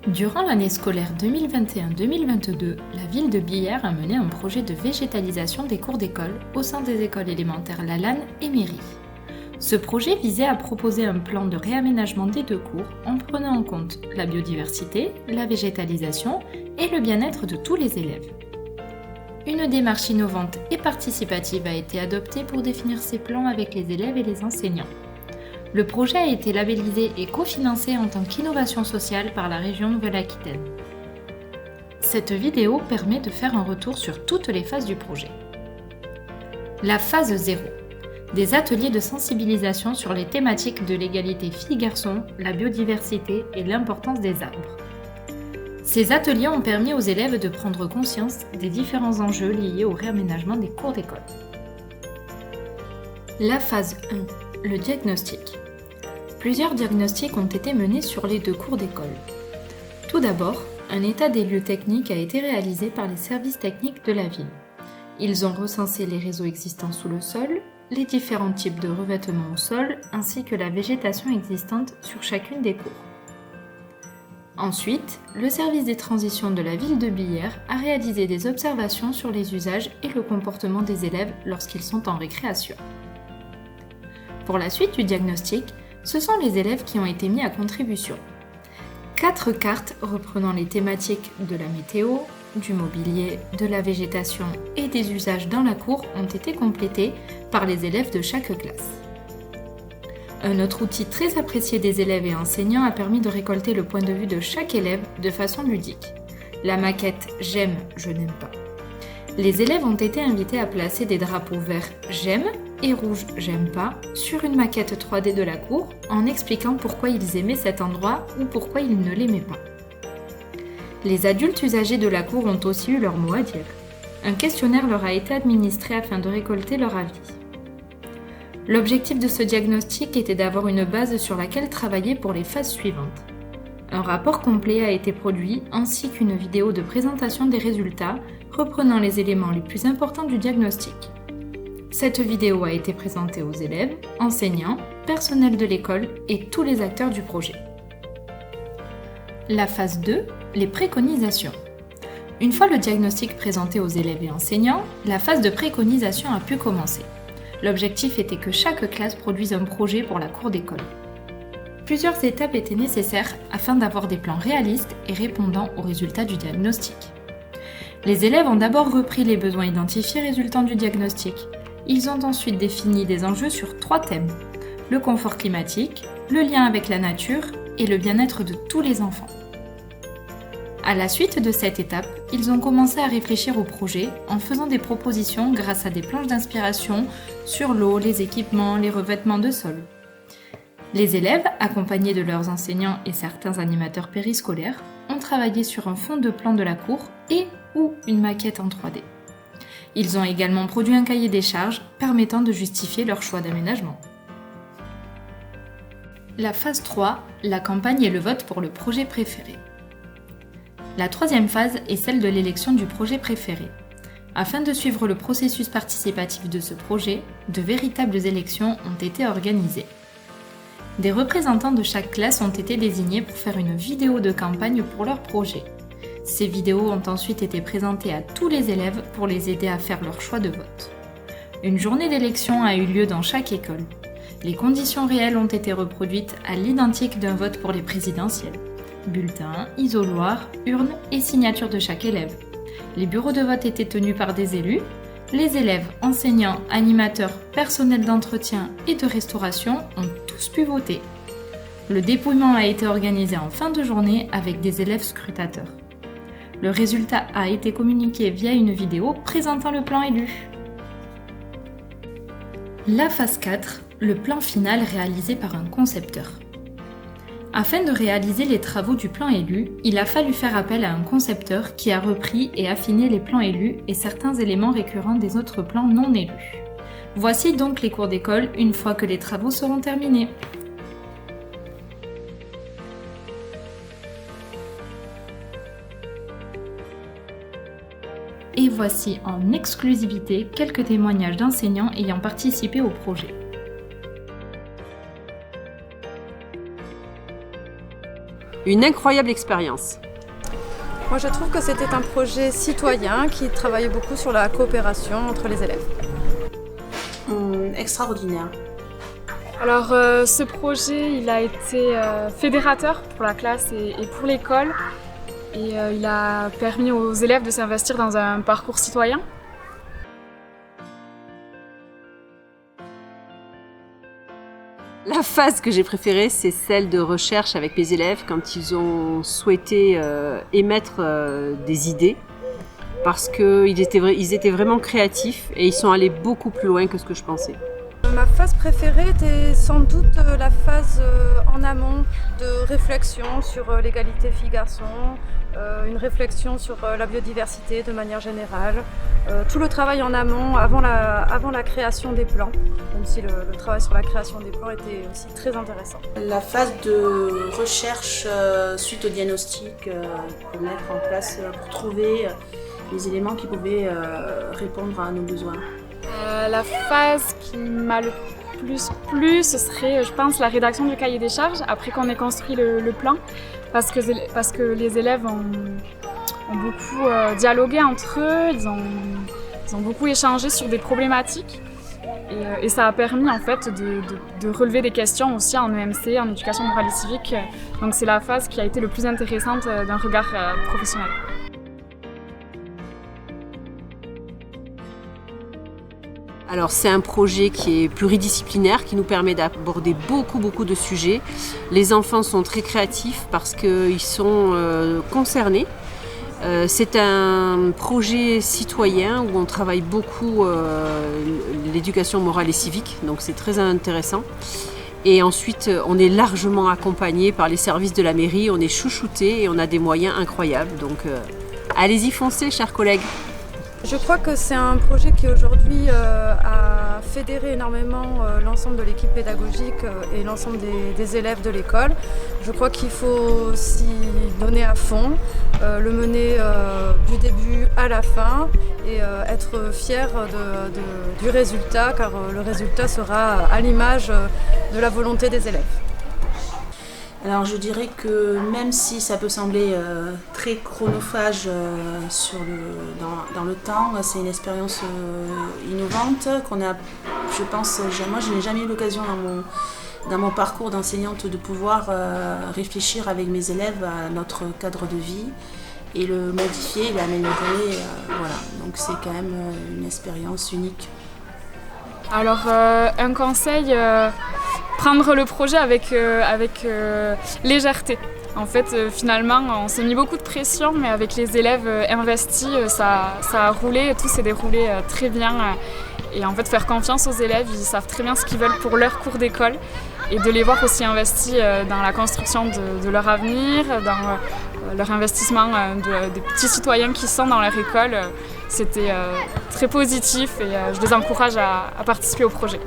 Durant l'année scolaire 2021-2022, la ville de Billère a mené un projet de végétalisation des cours d'école au sein des écoles élémentaires Lalanne et Méry. Ce projet visait à proposer un plan de réaménagement des deux cours en prenant en compte la biodiversité, la végétalisation et le bien-être de tous les élèves. Une démarche innovante et participative a été adoptée pour définir ces plans avec les élèves et les enseignants. Le projet a été labellisé et cofinancé en tant qu'innovation sociale par la région Nouvelle-Aquitaine. Cette vidéo permet de faire un retour sur toutes les phases du projet. La phase 0. Des ateliers de sensibilisation sur les thématiques de l'égalité filles-garçons, la biodiversité et l'importance des arbres. Ces ateliers ont permis aux élèves de prendre conscience des différents enjeux liés au réaménagement des cours d'école. La phase 1. Le diagnostic. Plusieurs diagnostics ont été menés sur les deux cours d'école. Tout d'abord, un état des lieux techniques a été réalisé par les services techniques de la ville. Ils ont recensé les réseaux existants sous le sol, les différents types de revêtements au sol, ainsi que la végétation existante sur chacune des cours. Ensuite, le service des transitions de la ville de Billère a réalisé des observations sur les usages et le comportement des élèves lorsqu'ils sont en récréation. Pour la suite du diagnostic, ce sont les élèves qui ont été mis à contribution. 4 cartes reprenant les thématiques de la météo, du mobilier, de la végétation et des usages dans la cour ont été complétées par les élèves de chaque classe. Un autre outil très apprécié des élèves et enseignants a permis de récolter le point de vue de chaque élève de façon ludique. La maquette « J'aime, je n'aime pas ». Les élèves ont été invités à placer des drapeaux verts « J'aime » et rouge « J'aime pas » sur une maquette 3D de la cour en expliquant pourquoi ils aimaient cet endroit ou pourquoi ils ne l'aimaient pas. Les adultes usagers de la cour ont aussi eu leur mot à dire. Un questionnaire leur a été administré afin de récolter leur avis. L'objectif de ce diagnostic était d'avoir une base sur laquelle travailler pour les phases suivantes. Un rapport complet a été produit ainsi qu'une vidéo de présentation des résultats reprenant les éléments les plus importants du diagnostic. Cette vidéo a été présentée aux élèves, enseignants, personnel de l'école et tous les acteurs du projet. La phase 2, les préconisations. Une fois le diagnostic présenté aux élèves et enseignants, la phase de préconisation a pu commencer. L'objectif était que chaque classe produise un projet pour la cour d'école. Plusieurs étapes étaient nécessaires afin d'avoir des plans réalistes et répondant aux résultats du diagnostic. Les élèves ont d'abord repris les besoins identifiés résultant du diagnostic. Ils ont ensuite défini des enjeux sur 3 thèmes, le confort climatique, le lien avec la nature et le bien-être de tous les enfants. À la suite de cette étape, ils ont commencé à réfléchir au projet en faisant des propositions grâce à des planches d'inspiration sur l'eau, les équipements, les revêtements de sol. Les élèves, accompagnés de leurs enseignants et certains animateurs périscolaires, ont travaillé sur un fond de plan de la cour et ou une maquette en 3D. Ils ont également produit un cahier des charges permettant de justifier leur choix d'aménagement. La phase 3, la campagne et le vote pour le projet préféré. La troisième phase est celle de l'élection du projet préféré. Afin de suivre le processus participatif de ce projet, de véritables élections ont été organisées. Des représentants de chaque classe ont été désignés pour faire une vidéo de campagne pour leur projet. Ces vidéos ont ensuite été présentées à tous les élèves pour les aider à faire leur choix de vote. Une journée d'élection a eu lieu dans chaque école. Les conditions réelles ont été reproduites à l'identique d'un vote pour les présidentielles. Bulletins, isoloirs, urnes et signatures de chaque élève. Les bureaux de vote étaient tenus par des élus. Les élèves, enseignants, animateurs, personnel d'entretien et de restauration ont tous pu voter. Le dépouillement a été organisé en fin de journée avec des élèves scrutateurs. Le résultat a été communiqué via une vidéo présentant le plan élu. La phase 4, le plan final réalisé par un concepteur. Afin de réaliser les travaux du plan élu, il a fallu faire appel à un concepteur qui a repris et affiné les plans élus et certains éléments récurrents des autres plans non élus. Voici donc les cours d'école une fois que les travaux seront terminés. Et voici en exclusivité quelques témoignages d'enseignants ayant participé au projet. une incroyable expérience. Moi, je trouve que c'était un projet citoyen qui travaillait beaucoup sur la coopération entre les élèves. Extraordinaire. Alors ce projet il a été fédérateur pour la classe et pour l'école et il a permis aux élèves de s'investir dans un parcours citoyen. La phase que j'ai préférée, c'est celle de recherche avec mes élèves quand ils ont souhaité émettre des idées parce qu'ils étaient vraiment créatifs et ils sont allés beaucoup plus loin que ce que je pensais. Ma phase préférée était sans doute la phase en amont de réflexion sur l'égalité filles-garçons, une réflexion sur la biodiversité de manière générale, tout le travail en amont avant la création des plans, même si le travail sur la création des plans était aussi très intéressant. La phase de recherche suite au diagnostic pour mettre en place, pour trouver les éléments qui pouvaient répondre à nos besoins. La phase qui m'a le plus plu, ce serait, je pense, la rédaction du cahier des charges, après qu'on ait construit le plan, parce que les élèves ont beaucoup dialogué entre eux, ils ont beaucoup échangé sur des problématiques, et ça a permis en fait de relever des questions aussi en EMC, en éducation morale et civique. Donc c'est la phase qui a été le plus intéressante d'un regard professionnel. Alors c'est un projet qui est pluridisciplinaire, qui nous permet d'aborder beaucoup de sujets. Les enfants sont très créatifs parce qu'ils sont concernés. C'est un projet citoyen où on travaille beaucoup l'éducation morale et civique, donc c'est très intéressant. Et ensuite, on est largement accompagné par les services de la mairie, on est chouchouté et on a des moyens incroyables. Donc allez-y, foncez, chers collègues. Je crois que c'est un projet qui aujourd'hui a fédéré énormément l'ensemble de l'équipe pédagogique et l'ensemble des élèves de l'école. Je crois qu'il faut s'y donner à fond, le mener du début à la fin et être fier du résultat, car le résultat sera à l'image de la volonté des élèves. Alors je dirais que même si ça peut sembler très chronophage dans le temps, c'est une expérience innovante qu'on a, je pense, moi je n'ai jamais eu l'occasion dans mon parcours d'enseignante de pouvoir réfléchir avec mes élèves à notre cadre de vie et le modifier, l'améliorer, voilà. Donc c'est quand même une expérience unique. Alors un conseil, prendre le projet avec légèreté. En fait, finalement, on s'est mis beaucoup de pression, mais avec les élèves investis, ça a roulé, tout s'est déroulé très bien. Et en fait, faire confiance aux élèves, ils savent très bien ce qu'ils veulent pour leur cours d'école. Et de les voir aussi investis dans la construction de leur avenir, dans leur investissement des petits citoyens qui sont dans leur école, c'était très positif et je les encourage à participer au projet.